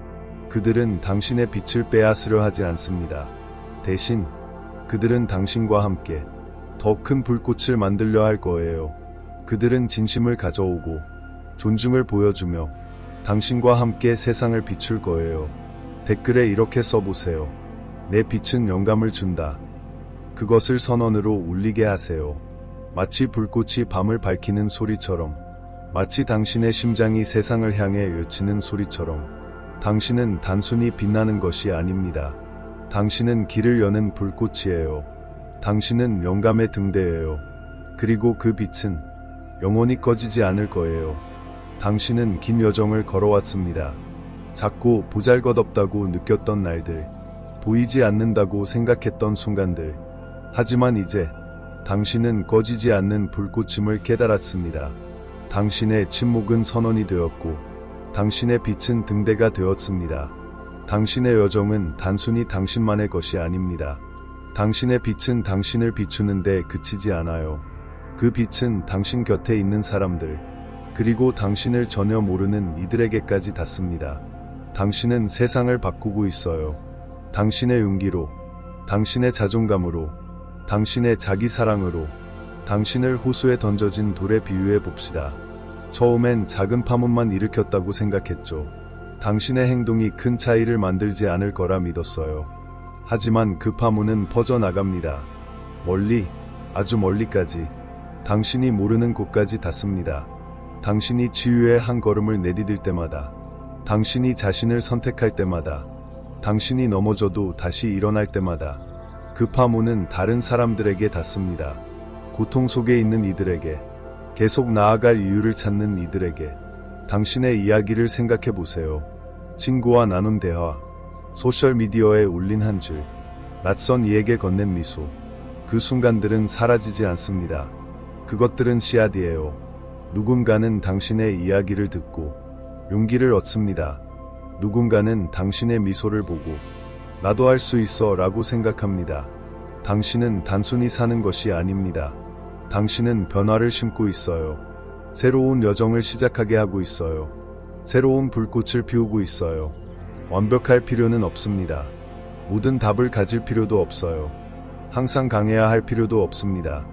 그들은 당신의 빛을 빼앗으려 하지 않습니다. 대신 그들은 당신과 함께 더 큰 불꽃을 만들려 할 거예요. 그들은 진심을 가져오고 존중을 보여주며 당신과 함께 세상을 비출 거예요. 댓글에 이렇게 써보세요. 내 빛은 영감을 준다. 그것을 선언으로 울리게 하세요. 마치 불꽃이 밤을 밝히는 소리처럼, 마치 당신의 심장이 세상을 향해 외치는 소리처럼. 당신은 단순히 빛나는 것이 아닙니다. 당신은 길을 여는 불꽃이에요. 당신은 영감의 등대예요. 그리고 그 빛은 영원히 꺼지지 않을 거예요. 당신은 긴 여정을 걸어왔습니다. 작고 보잘것없다고 느꼈던 날들, 보이지 않는다고 생각했던 순간들. 하지만 이제 당신은 꺼지지 않는 불꽃임을 깨달았습니다. 당신의 침묵은 선언이 되었고 당신의 빛은 등대가 되었습니다. 당신의 여정은 단순히 당신만의 것이 아닙니다. 당신의 빛은 당신을 비추는 데 그치지 않아요. 그 빛은 당신 곁에 있는 사람들, 그리고 당신을 전혀 모르는 이들에게까지 닿습니다. 당신은 세상을 바꾸고 있어요. 당신의 용기로, 당신의 자존감으로, 당신의 자기 사랑으로. 당신을 호수에 던져진 돌에 비유해 봅시다. 처음엔 작은 파문만 일으켰다고 생각했죠. 당신의 행동이 큰 차이를 만들지 않을 거라 믿었어요. 하지만 그 파문은 퍼져나갑니다. 멀리, 아주 멀리까지. 당신이 모르는 곳까지 닿습니다. 당신이 치유의 한 걸음을 내디딜 때마다, 당신이 자신을 선택할 때마다, 당신이 넘어져도 다시 일어날 때마다 그 파문은 다른 사람들에게 닿습니다. 고통 속에 있는 이들에게, 계속 나아갈 이유를 찾는 이들에게. 당신의 이야기를 생각해 보세요. 친구와 나눈 대화, 소셜미디어에 올린 한 줄, 낯선 이에게 건넨 미소. 그 순간들은 사라지지 않습니다. 그것들은 씨앗이에요. 누군가는 당신의 이야기를 듣고 용기를 얻습니다. 누군가는 당신의 미소를 보고 나도 할 수 있어 라고 생각합니다. 당신은 단순히 사는 것이 아닙니다. 당신은 변화를 심고 있어요. 새로운 여정을 시작하게 하고 있어요. 새로운 불꽃을 피우고 있어요. 완벽할 필요는 없습니다. 모든 답을 가질 필요도 없어요. 항상 강해야 할 필요도 없습니다.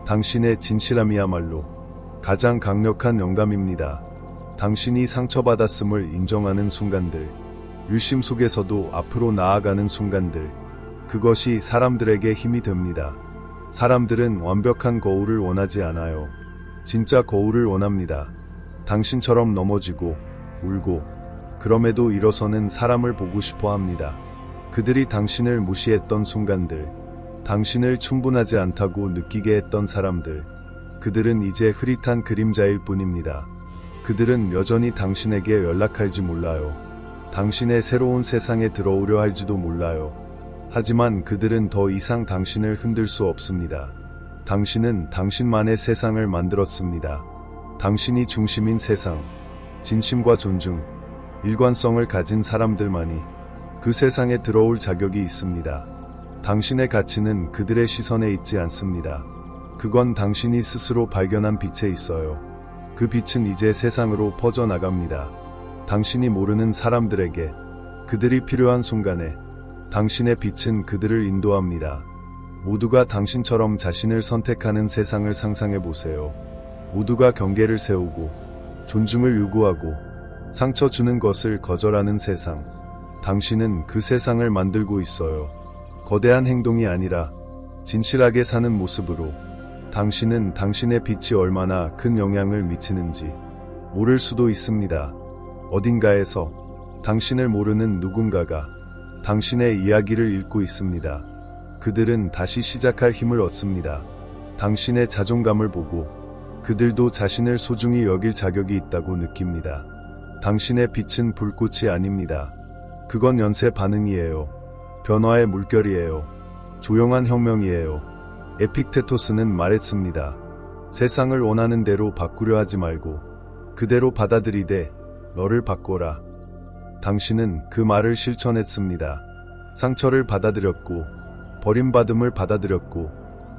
당신의 진실함이야말로 가장 강력한 영감입니다. 당신이 상처받았음을 인정하는 순간들, 유심 속에서도 앞으로 나아가는 순간들, 그것이 사람들에게 힘이 됩니다. 사람들은 완벽한 거울을 원하지 않아요. 진짜 거울을 원합니다. 당신처럼 넘어지고 울고 그럼에도 일어서는 사람을 보고 싶어 합니다. 그들이 당신을 무시했던 순간들, 당신을 충분하지 않다고 느끼게 했던 사람들, 그들은 이제 흐릿한 그림자일 뿐입니다. 그들은 여전히 당신에게 연락할지 몰라요. 당신의 새로운 세상에 들어오려 할지도 몰라요. 하지만 그들은 더 이상 당신을 흔들 수 없습니다. 당신은 당신만의 세상을 만들었습니다. 당신이 중심인 세상, 진심과 존중, 일관성을 가진 사람들만이 그 세상에 들어올 자격이 있습니다. 당신의 가치는 그들의 시선에 있지 않습니다. 그건 당신이 스스로 발견한 빛에 있어요. 그 빛은 이제 세상으로 퍼져나갑니다. 당신이 모르는 사람들에게, 그들이 필요한 순간에 당신의 빛은 그들을 인도합니다. 모두가 당신처럼 자신을 선택하는 세상을 상상해 보세요. 모두가 경계를 세우고 존중을 요구하고 상처 주는 것을 거절하는 세상. 당신은 그 세상을 만들고 있어요. 거대한 행동이 아니라 진실하게 사는 모습으로. 당신은 당신의 빛이 얼마나 큰 영향을 미치는지 모를 수도 있습니다. 어딘가에서 당신을 모르는 누군가가 당신의 이야기를 읽고 있습니다. 그들은 다시 시작할 힘을 얻습니다. 당신의 자존감을 보고 그들도 자신을 소중히 여길 자격이 있다고 느낍니다. 당신의 빛은 불꽃이 아닙니다. 그건 연쇄 반응이에요. 변화의 물결이에요. 조용한 혁명이에요. 에픽테토스는 말했습니다. 세상을 원하는 대로 바꾸려 하지 말고 그대로 받아들이되 너를 바꿔라. 당신은 그 말을 실천했습니다. 상처를 받아들였고 버림받음을 받아들였고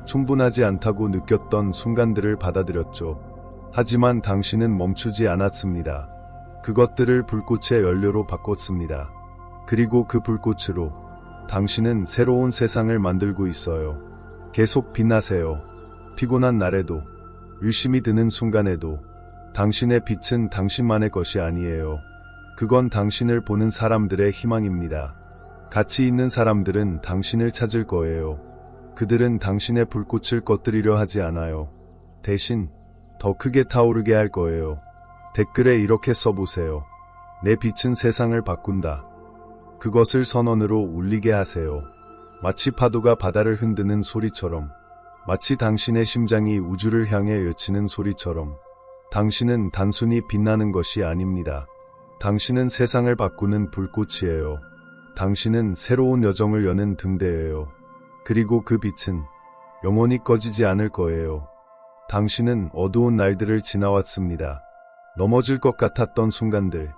충분하지 않다고 느꼈던 순간들을 받아들였죠. 하지만 당신은 멈추지 않았습니다. 그것들을 불꽃의 연료로 바꿨습니다. 그리고 그 불꽃으로 당신은 새로운 세상을 만들고 있어요. 계속 빛나세요. 피곤한 날에도, 유심히 드는 순간에도 당신의 빛은 당신만의 것이 아니에요. 그건 당신을 보는 사람들의 희망입니다. 가치 있는 사람들은 당신을 찾을 거예요. 그들은 당신의 불꽃을 꺼뜨리려 하지 않아요. 대신 더 크게 타오르게 할 거예요. 댓글에 이렇게 써보세요. 내 빛은 세상을 바꾼다. 그것을 선언으로 울리게 하세요. 마치 파도가 바다를 흔드는 소리처럼, 마치 당신의 심장이 우주를 향해 외치는 소리처럼. 당신은 단순히 빛나는 것이 아닙니다. 당신은 세상을 바꾸는 불꽃이에요. 당신은 새로운 여정을 여는 등대예요. 그리고 그 빛은 영원히 꺼지지 않을 거예요. 당신은 어두운 날들을 지나왔습니다. 넘어질 것 같았던 순간들,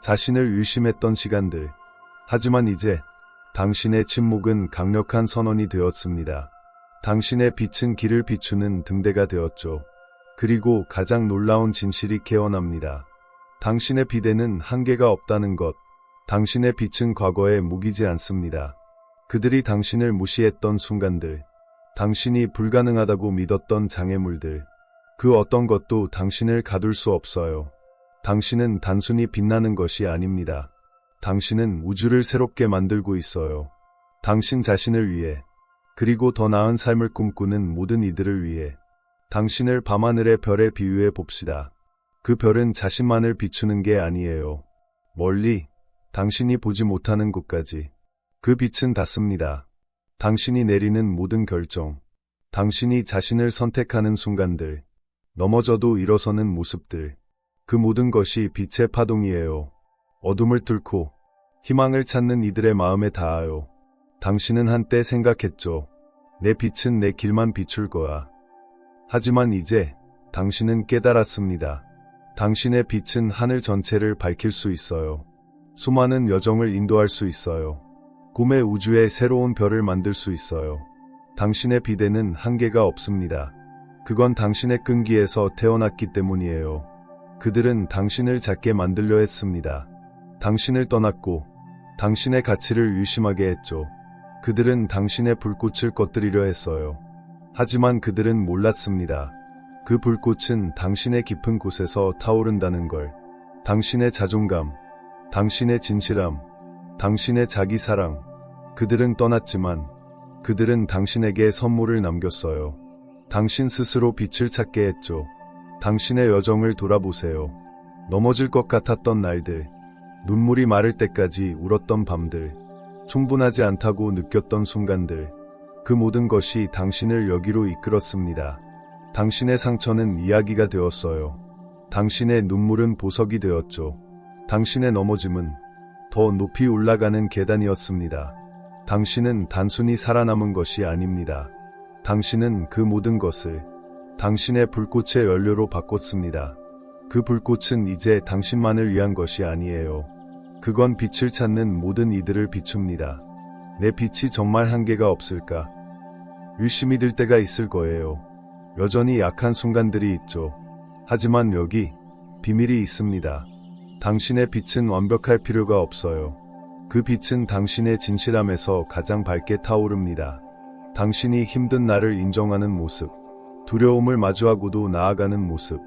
자신을 의심했던 시간들. 하지만 이제 당신의 침묵은 강력한 선언이 되었습니다. 당신의 빛은 길을 비추는 등대가 되었죠. 그리고 가장 놀라운 진실이 깨어납니다. 당신의 빛에는 한계가 없다는 것. 당신의 빛은 과거에 무기지 않습니다. 그들이 당신을 무시했던 순간들, 당신이 불가능하다고 믿었던 장애물들, 그 어떤 것도 당신을 가둘 수 없어요. 당신은 단순히 빛나는 것이 아닙니다. 당신은 우주를 새롭게 만들고 있어요. 당신 자신을 위해, 그리고 더 나은 삶을 꿈꾸는 모든 이들을 위해. 당신을 밤하늘의 별에 비유해 봅시다. 그 별은 자신만을 비추는 게 아니에요. 멀리, 당신이 보지 못하는 곳까지 그 빛은 닿습니다. 당신이 내리는 모든 결정, 당신이 자신을 선택하는 순간들, 넘어져도 일어서는 모습들, 그 모든 것이 빛의 파동이에요. 어둠을 뚫고 희망을 찾는 이들의 마음에 닿아요. 당신은 한때 생각했죠. 내 빛은 내 길만 비출 거야. 하지만 이제 당신은 깨달았습니다. 당신의 빛은 하늘 전체를 밝힐 수 있어요. 수많은 여정을 인도할 수 있어요. 꿈의 우주에 새로운 별을 만들 수 있어요. 당신의 빛에는 한계가 없습니다. 그건 당신의 끈기에서 태어났기 때문이에요. 그들은 당신을 작게 만들려 했습니다. 당신을 떠났고 당신의 가치를 유심하게 했죠. 그들은 당신의 불꽃을 꺼뜨리려 했어요. 하지만 그들은 몰랐습니다. 그 불꽃은 당신의 깊은 곳에서 타오른다는 걸. 당신의 자존감, 당신의 진실함, 당신의 자기 사랑. 그들은 떠났지만 그들은 당신에게 선물을 남겼어요. 당신 스스로 빛을 찾게 했죠. 당신의 여정을 돌아보세요. 넘어질 것 같았던 날들, 눈물이 마를 때까지 울었던 밤들, 충분하지 않다고 느꼈던 순간들, 그 모든 것이 당신을 여기로 이끌었습니다. 당신의 상처는 이야기가 되었어요. 당신의 눈물은 보석이 되었죠. 당신의 넘어짐은 더 높이 올라가는 계단이었습니다. 당신은 단순히 살아남은 것이 아닙니다. 당신은 그 모든 것을 당신의 불꽃의 연료로 바꿨습니다. 그 불꽃은 이제 당신만을 위한 것이 아니에요. 그건 빛을 찾는 모든 이들을 비춥니다. 내 빛이 정말 한계가 없을까? 의심이 들 때가 있을 거예요. 여전히 약한 순간들이 있죠. 하지만 여기 비밀이 있습니다. 당신의 빛은 완벽할 필요가 없어요. 그 빛은 당신의 진실함에서 가장 밝게 타오릅니다. 당신이 힘든 나를 인정하는 모습, 두려움을 마주하고도 나아가는 모습,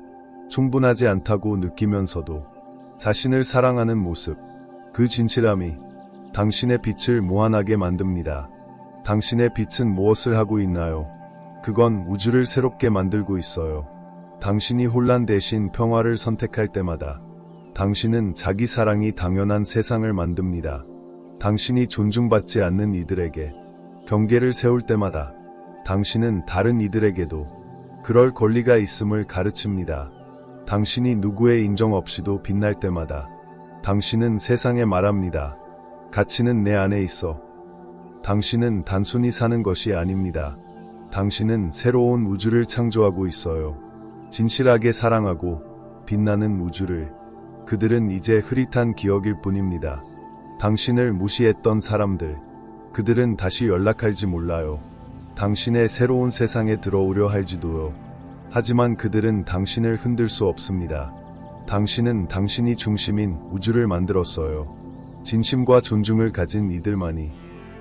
충분하지 않다고 느끼면서도 자신을 사랑하는 모습, 그 진실함이 당신의 빛을 무한하게 만듭니다. 당신의 빛은 무엇을 하고 있나요? 그건 우주를 새롭게 만들고 있어요. 당신이 혼란 대신 평화를 선택할 때마다 당신은 자기 사랑이 당연한 세상을 만듭니다. 당신이 존중받지 않는 이들에게 경계를 세울 때마다 당신은 다른 이들에게도 그럴 권리가 있음을 가르칩니다. 당신이 누구의 인정 없이도 빛날 때마다 당신은 세상에 말합니다. 가치는 내 안에 있어. 당신은 단순히 사는 것이 아닙니다. 당신은 새로운 우주를 창조하고 있어요. 진실하게 사랑하고 빛나는 우주를. 그들은 이제 흐릿한 기억일 뿐입니다. 당신을 무시했던 사람들, 그들은 다시 연락할지 몰라요. 당신의 새로운 세상에 들어오려 할지도요. 하지만 그들은 당신을 흔들 수 없습니다. 당신은 당신이 중심인 우주를 만들었어요. 진심과 존중을 가진 이들만이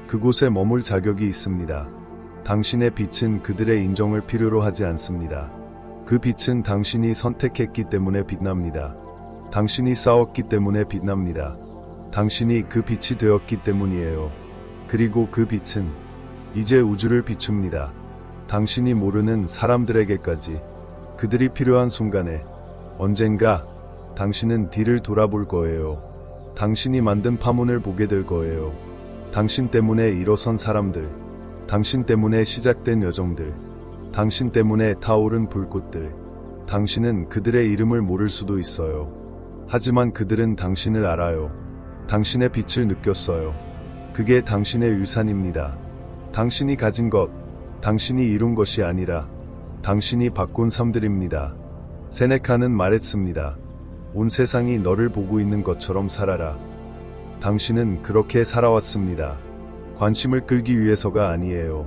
그곳에 머물 자격이 있습니다. 당신의 빛은 그들의 인정을 필요로 하지 않습니다. 그 빛은 당신이 선택했기 때문에 빛납니다. 당신이 싸웠기 때문에 빛납니다. 당신이 그 빛이 되었기 때문이에요. 그리고 그 빛은 이제 우주를 비춥니다. 당신이 모르는 사람들에게까지. 그들이 필요한 순간에 언젠가 당신은 뒤를 돌아볼 거예요. 당신이 만든 파문을 보게 될 거예요. 당신 때문에 일어선 사람들, 당신 때문에 시작된 여정들, 당신 때문에 타오른 불꽃들. 당신은 그들의 이름을 모를 수도 있어요. 하지만 그들은 당신을 알아요. 당신의 빛을 느꼈어요. 그게 당신의 유산입니다. 당신이 가진 것, 당신이 이룬 것이 아니라 당신이 바꾼 삶들입니다. 세네카는 말했습니다. 온 세상이 너를 보고 있는 것처럼 살아라. 당신은 그렇게 살아왔습니다. 관심을 끌기 위해서가 아니에요.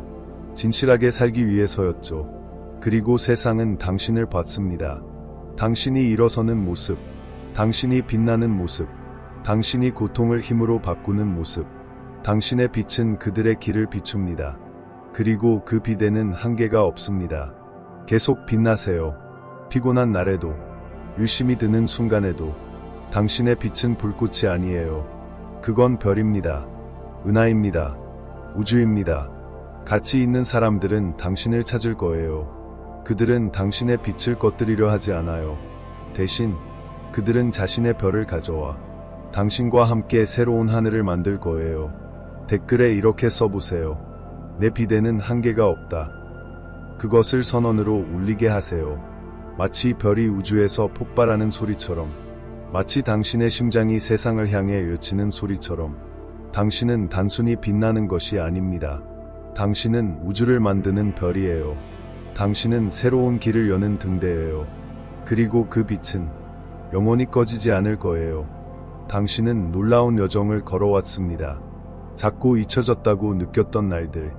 진실하게 살기 위해서였죠. 그리고 세상은 당신을 봤습니다. 당신이 일어서는 모습, 당신이 빛나는 모습, 당신이 고통을 힘으로 바꾸는 모습. 당신의 빛은 그들의 길을 비춥니다. 그리고 그 빛에는 한계가 없습니다. 계속 빛나세요. 피곤한 날에도, 유심히 드는 순간에도. 당신의 빛은 불꽃이 아니에요. 그건 별입니다. 은하입니다. 우주입니다. 가치 있는 사람들은 당신을 찾을 거예요. 그들은 당신의 빛을 꺼뜨리려 하지 않아요. 대신 그들은 자신의 별을 가져와 당신과 함께 새로운 하늘을 만들 거예요. 댓글에 이렇게 써보세요. 내 빛에는 한계가 없다. 그것을 선언으로 울리게 하세요. 마치 별이 우주에서 폭발하는 소리처럼, 마치 당신의 심장이 세상을 향해 외치는 소리처럼. 당신은 단순히 빛나는 것이 아닙니다. 당신은 우주를 만드는 별이에요. 당신은 새로운 길을 여는 등대예요. 그리고 그 빛은 영원히 꺼지지 않을 거예요. 당신은 놀라운 여정을 걸어왔습니다. 자꾸 잊혀졌다고 느꼈던 날들.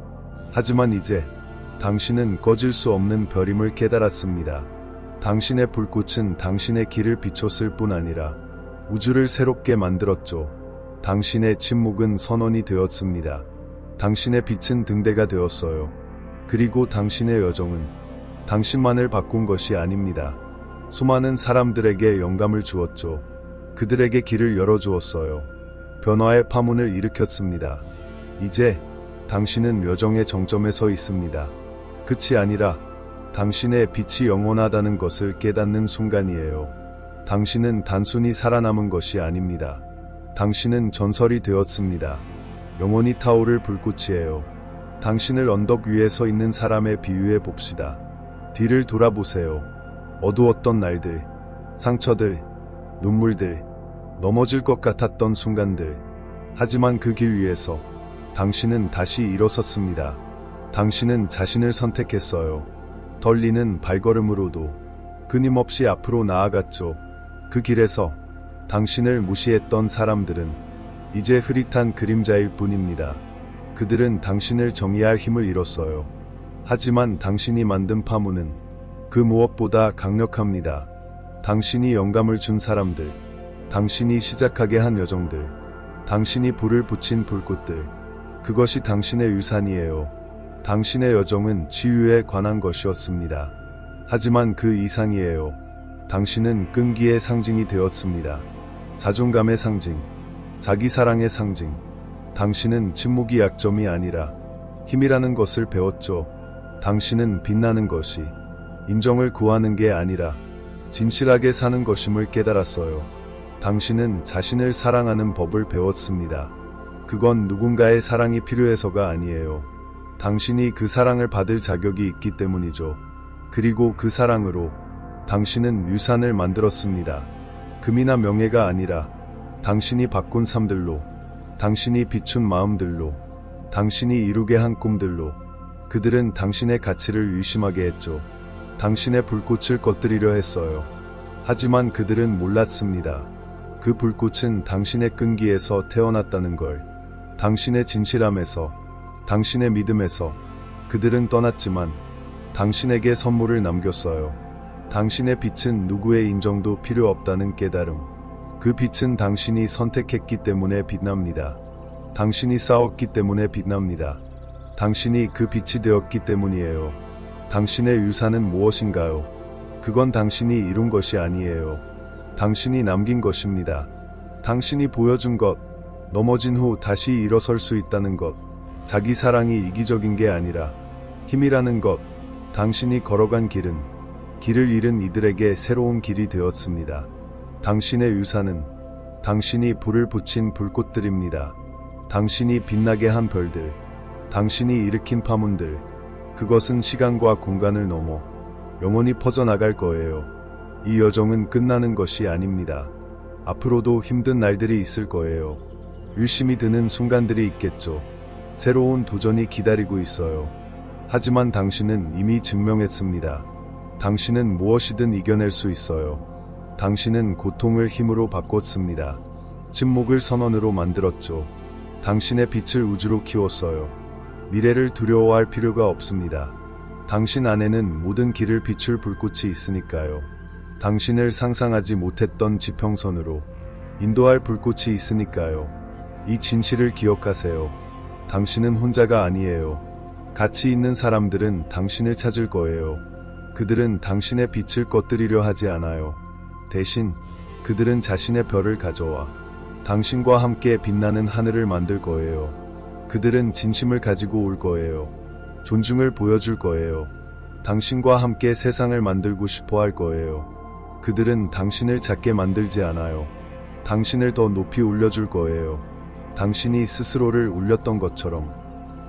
하지만 이제 당신은 꺼질 수 없는 별임을 깨달았습니다. 당신의 불꽃은 당신의 길을 비췄을 뿐 아니라 우주를 새롭게 만들었죠. 당신의 침묵은 선언이 되었습니다. 당신의 빛은 등대가 되었어요. 그리고 당신의 여정은 당신만을 바꾼 것이 아닙니다. 수많은 사람들에게 영감을 주었죠. 그들에게 길을 열어주었어요. 변화의 파문을 일으켰습니다. 이제 당신은 여정의 정점에 서 있습니다. 끝이 아니라 당신의 빛이 영원하다는 것을 깨닫는 순간이에요. 당신은 단순히 살아남은 것이 아닙니다. 당신은 전설이 되었습니다. 영원히 타오를 불꽃이에요. 당신을 언덕 위에 서 있는 사람에 비유해 봅시다. 뒤를 돌아보세요. 어두웠던 날들, 상처들, 눈물들, 넘어질 것 같았던 순간들. 하지만 그 길 위에서 당신은 다시 일어섰습니다. 당신은 자신을 선택했어요. 떨리는 발걸음으로도 끊임없이 앞으로 나아갔죠. 그 길에서 당신을 무시했던 사람들은 이제 흐릿한 그림자일 뿐입니다. 그들은 당신을 정의할 힘을 잃었어요. 하지만 당신이 만든 파문은 그 무엇보다 강력합니다. 당신이 영감을 준 사람들, 당신이 시작하게 한 여정들, 당신이 불을 붙인 불꽃들, 그것이 당신의 유산이에요. 당신의 여정은 치유에 관한 것이었습니다. 하지만 그 이상이에요. 당신은 끈기의 상징이 되었습니다. 자존감의 상징, 자기 사랑의 상징. 당신은 침묵이 약점이 아니라 힘이라는 것을 배웠죠. 당신은 빛나는 것이 인정을 구하는 게 아니라 진실하게 사는 것임을 깨달았어요. 당신은 자신을 사랑하는 법을 배웠습니다. 그건 누군가의 사랑이 필요해서가 아니에요. 당신이 그 사랑을 받을 자격이 있기 때문이죠. 그리고 그 사랑으로 당신은 유산을 만들었습니다. 금이나 명예가 아니라 당신이 바꾼 삶들로, 당신이 비춘 마음들로, 당신이 이루게 한 꿈들로. 그들은 당신의 가치를 의심하게 했죠. 당신의 불꽃을 꺼뜨리려 했어요. 하지만 그들은 몰랐습니다. 그 불꽃은 당신의 끈기에서 태어났다는 걸. 당신의 진실함에서, 당신의 믿음에서. 그들은 떠났지만 당신에게 선물을 남겼어요. 당신의 빛은 누구의 인정도 필요 없다는 깨달음. 그 빛은 당신이 선택했기 때문에 빛납니다. 당신이 싸웠기 때문에 빛납니다. 당신이 그 빛이 되었기 때문이에요. 당신의 유산은 무엇인가요? 그건 당신이 이룬 것이 아니에요. 당신이 남긴 것입니다. 당신이 보여준 것, 넘어진 후 다시 일어설 수 있다는 것, 자기 사랑이 이기적인 게 아니라 힘이라는 것. 당신이 걸어간 길은 길을 잃은 이들에게 새로운 길이 되었습니다. 당신의 유산은 당신이 불을 붙인 불꽃들입니다. 당신이 빛나게 한 별들, 당신이 일으킨 파문들. 그것은 시간과 공간을 넘어 영원히 퍼져나갈 거예요. 이 여정은 끝나는 것이 아닙니다. 앞으로도 힘든 날들이 있을 거예요. 의심이 드는 순간들이 있겠죠. 새로운 도전이 기다리고 있어요. 하지만 당신은 이미 증명했습니다. 당신은 무엇이든 이겨낼 수 있어요. 당신은 고통을 힘으로 바꿨습니다. 침묵을 선언으로 만들었죠. 당신의 빛을 우주로 키웠어요. 미래를 두려워할 필요가 없습니다. 당신 안에는 모든 길을 비출 불꽃이 있으니까요. 당신을 상상하지 못했던 지평선으로 인도할 불꽃이 있으니까요. 이 진실을 기억하세요. 당신은 혼자가 아니에요. 가치 있는 사람들은 당신을 찾을 거예요. 그들은 당신의 빛을 꺼뜨리려 하지 않아요. 대신 그들은 자신의 별을 가져와 당신과 함께 빛나는 하늘을 만들 거예요. 그들은 진심을 가지고 올 거예요. 존중을 보여줄 거예요. 당신과 함께 세상을 만들고 싶어 할 거예요. 그들은 당신을 작게 만들지 않아요. 당신을 더 높이 올려줄 거예요. 당신이 스스로를 올렸던 것처럼.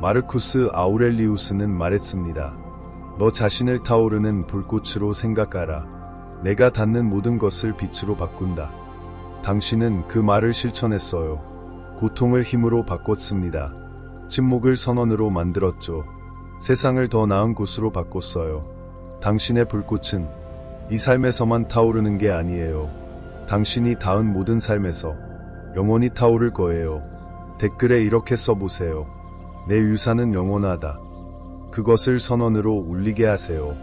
마르쿠스 아우렐리우스는 말했습니다. 너 자신을 타오르는 불꽃으로 생각하라. 내가 닿는 모든 것을 빛으로 바꾼다. 당신은 그 말을 실천했어요. 고통을 힘으로 바꿨습니다. 침묵을 선언으로 만들었죠. 세상을 더 나은 곳으로 바꿨어요. 당신의 불꽃은 이 삶에서만 타오르는 게 아니에요. 당신이 닿은 모든 삶에서 영원히 타오를 거예요. 댓글에 이렇게 써보세요. 내 유산은 영원하다. 그것을 선언으로 울리게 하세요.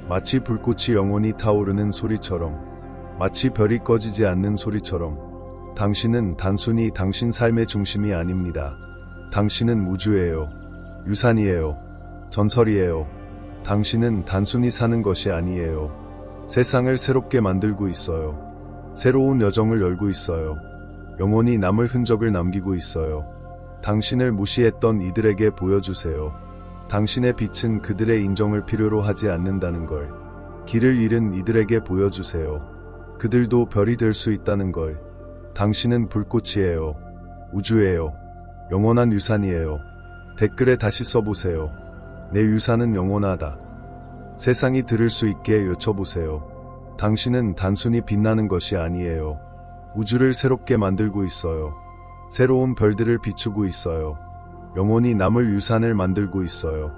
마치 불꽃이 영원히 타오르는 소리처럼, 마치 별이 꺼지지 않는 소리처럼, 당신은 단순히 당신 삶의 중심이 아닙니다. 당신은 우주예요. 유산이에요. 전설이에요. 당신은 단순히 사는 것이 아니에요. 세상을 새롭게 만들고 있어요. 새로운 여정을 열고 있어요. 영원히 남을 흔적을 남기고 있어요. 당신을 무시했던 이들에게 보여주세요. 당신의 빛은 그들의 인정을 필요로 하지 않는다는 걸. 길을 잃은 이들에게 보여주세요. 그들도 별이 될 수 있다는 걸. 당신은 불꽃이에요. 우주예요. 영원한 유산이에요. 댓글에 다시 써보세요. 내 유산은 영원하다. 세상이 들을 수 있게 외쳐보세요. 당신은 단순히 빛나는 것이 아니에요. 우주를 새롭게 만들고 있어요. 새로운 별들을 비추고 있어요. 영원히 남을 유산을 만들고 있어요.